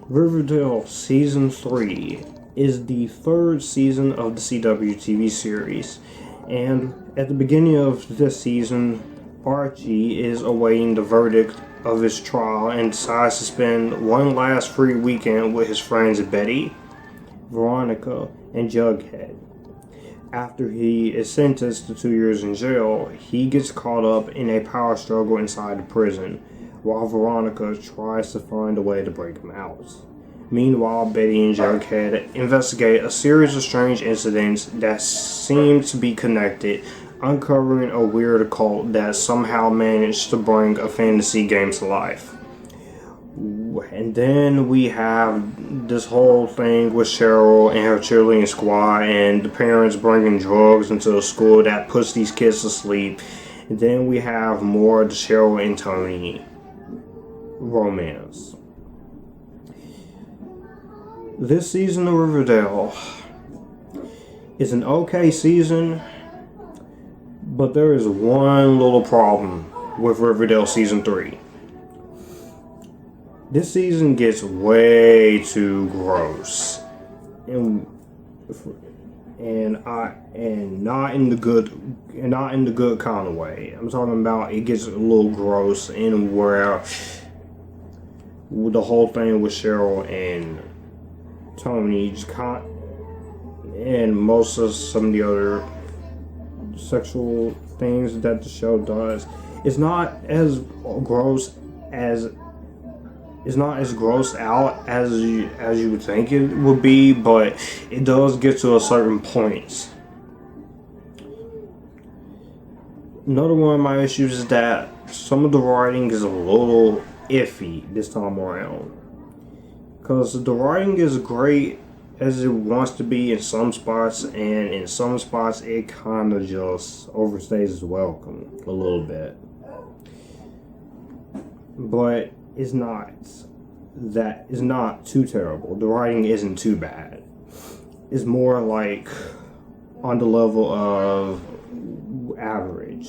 Riverdale Season 3 is the third season of the CW TV series, and at the beginning of this season, Archie is awaiting the verdict of his trial and decides to spend one last free weekend with his friends Betty, Veronica, and Jughead. After he is sentenced to 2 years in jail, he gets caught up in a power struggle inside the prison, while Veronica tries to find a way to break him out. Meanwhile, Betty and Jughead investigate a series of strange incidents that seem to be connected, uncovering a weird occult that somehow managed to bring a fantasy game to life. And then we have this whole thing with Cheryl and her cheerleading squad and the parents bringing drugs into a school that puts these kids to sleep. And then we have more of the Cheryl and Tony romance. This season of Riverdale is an okay season, but there is one little problem with Riverdale Season 3. This season gets way too gross, and not in the good kind of way. I'm talking about it gets a little gross in where the whole thing with Cheryl and Tony and most of some of the other sexual things that the show does, it's not as grossed out as you would think it would be, but it does get to a certain point. Another one of my issues is that some of the writing is a little iffy this time around, because the writing is great as it wants to be in some spots, and in some spots it kind of just overstays its welcome a little bit. But it's not too terrible. The writing isn't too bad. It's more like on the level of average.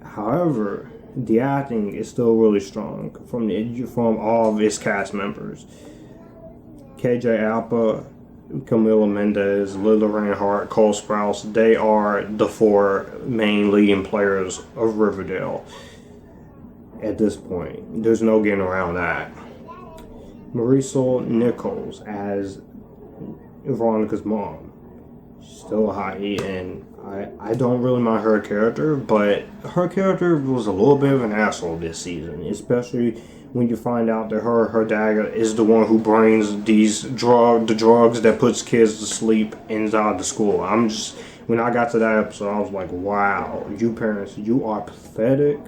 However, the acting is still really strong from all of its cast members. KJ Apa, Camila Mendes, Lili Reinhart, Cole Sprouse, they are the four main leading players of Riverdale at this point. There's no getting around that. Marisol Nichols as Veronica's mom. She's still a hottie, and I don't really mind her character, but her character was a little bit of an asshole this season, especially when you find out that her dad is the one who brings the drugs that puts kids to sleep inside the school. When I got to that episode, I was like, wow, you parents, you are pathetic,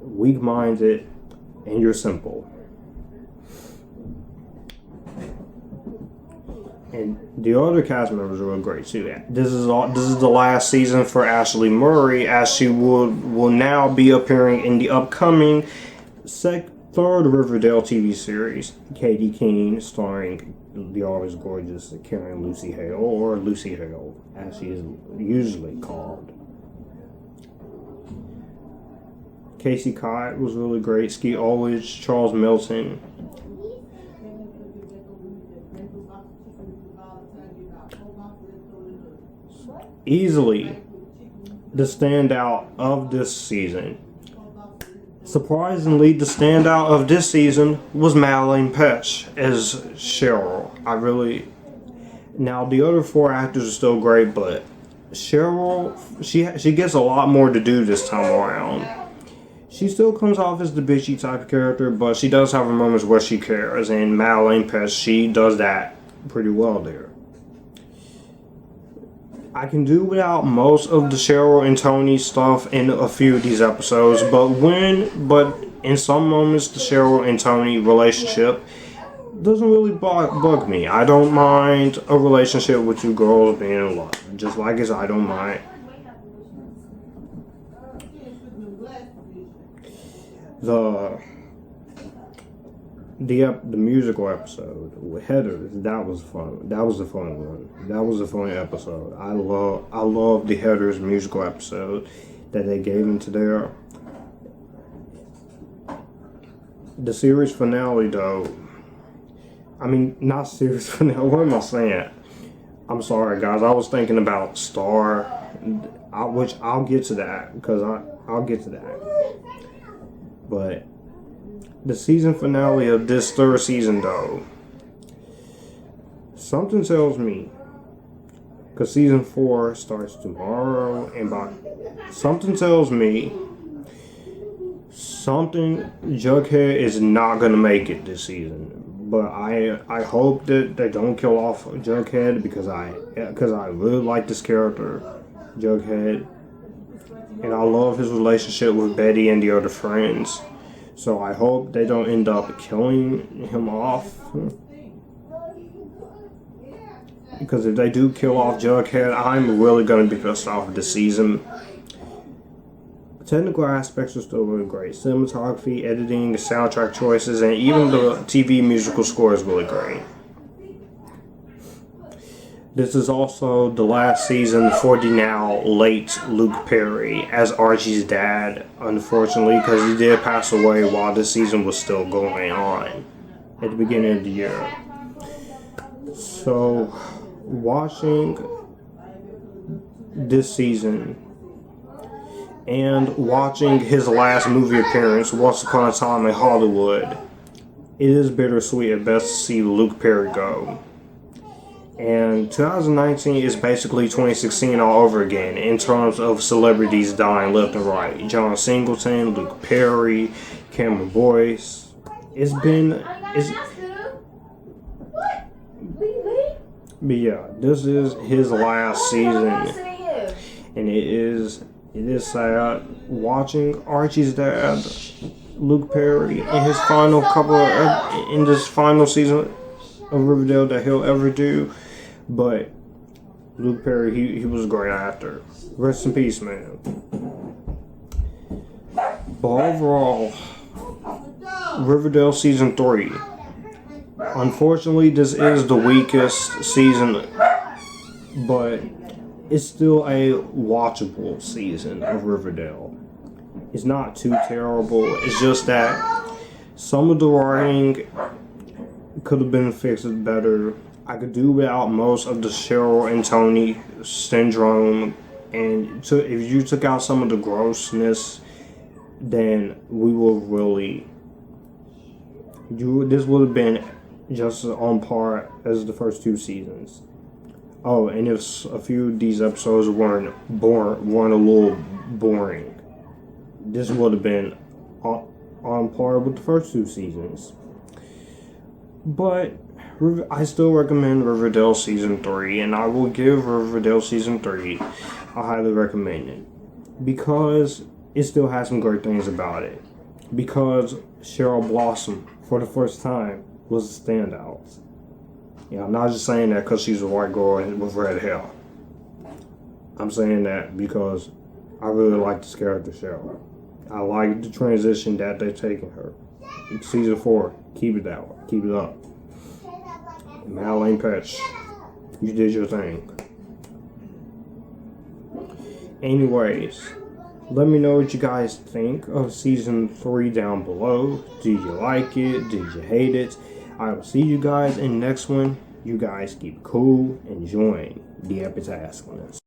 weak-minded, and you're simple. And the other cast members are great too. This is the last season for Ashleigh Murray, as she will now be appearing in the upcoming third Riverdale TV series, Katie Keene, starring the always gorgeous Karen Lucy Hale, or Lucy Hale, as she is usually called. Casey Cott was really great. Skeet Ulrich, Charles Melton. Easily the standout of this season. Surprisingly, the standout of this season was Madelaine Petsch as Cheryl. Now the other four actors are still great, but Cheryl, she gets a lot more to do this time around. She still comes off as the bitchy type of character, but she does have her moments where she cares, and Madelaine Petsch, she does that pretty well there. I can do without most of the Cheryl and Tony stuff in a few of these episodes, but in some moments the Cheryl and Tony relationship doesn't really bug me. I don't mind a relationship with two girls being in love. Just like as I don't mind. The musical episode with Heathers, that was fun. That was a fun one. That was a fun episode. I love the Heathers musical episode that they gave into there. The series finale, though. I mean, not series finale. What am I saying? I'm sorry, guys. I was thinking about Star, which I'll get to that because I'll get to that. But the season finale of this third season, though, something tells me, because season 4 starts tomorrow, and something tells me Jughead is not gonna make it this season. But I hope that they don't kill off Jughead because I really like this character, Jughead, and I love his relationship with Betty and the other friends. So I hope they don't end up killing him off. Because if they do kill off Jughead, I'm really going to be pissed off this season. Technical aspects are still really great. Cinematography, editing, the soundtrack choices, and even the TV musical score is really great. This is also the last season for the now late Luke Perry as Archie's dad, unfortunately, because he did pass away while this season was still going on at the beginning of the year. So, watching this season and watching his last movie appearance, Once Upon a Time in Hollywood, it is bittersweet at best to see Luke Perry go. And 2019 is basically 2016 all over again in terms of celebrities dying left and right. John Singleton, Luke Perry, Cameron Boyce. But yeah, this is his last season, and it is sad watching Archie's dad, Luke Perry, in his final in this final season of Riverdale that he'll ever do. But Luke Perry, he was a great actor. Rest in peace, man. But overall, Riverdale season 3. Unfortunately, this is the weakest season, but it's still a watchable season of Riverdale. It's not too terrible. It's just that some of the writing could have been fixed better. I could do without most of the Cheryl and Tony syndrome, and if you took out some of the grossness, then we would really. This would have been just on par as the first 2 seasons. Oh, and if a few of these episodes weren't a little boring, this would have been on par with the first 2 seasons. But I still recommend Riverdale Season 3, and I will give Riverdale Season 3 I highly recommend it. Because it still has some great things about it. Because Cheryl Blossom, for the first time, was a standout. Yeah, I'm not just saying that because she's a white girl with red hair. I'm saying that because I really like this character, Cheryl. I like the transition that they're taking her. Season 4, keep it that way. Keep it up. Madelaine, Petsch, you did your thing. Anyways, let me know what you guys think of Season 3 down below. Did you like it? Did you hate it? I will see you guys in the next one. You guys keep cool, enjoying the epic taskness.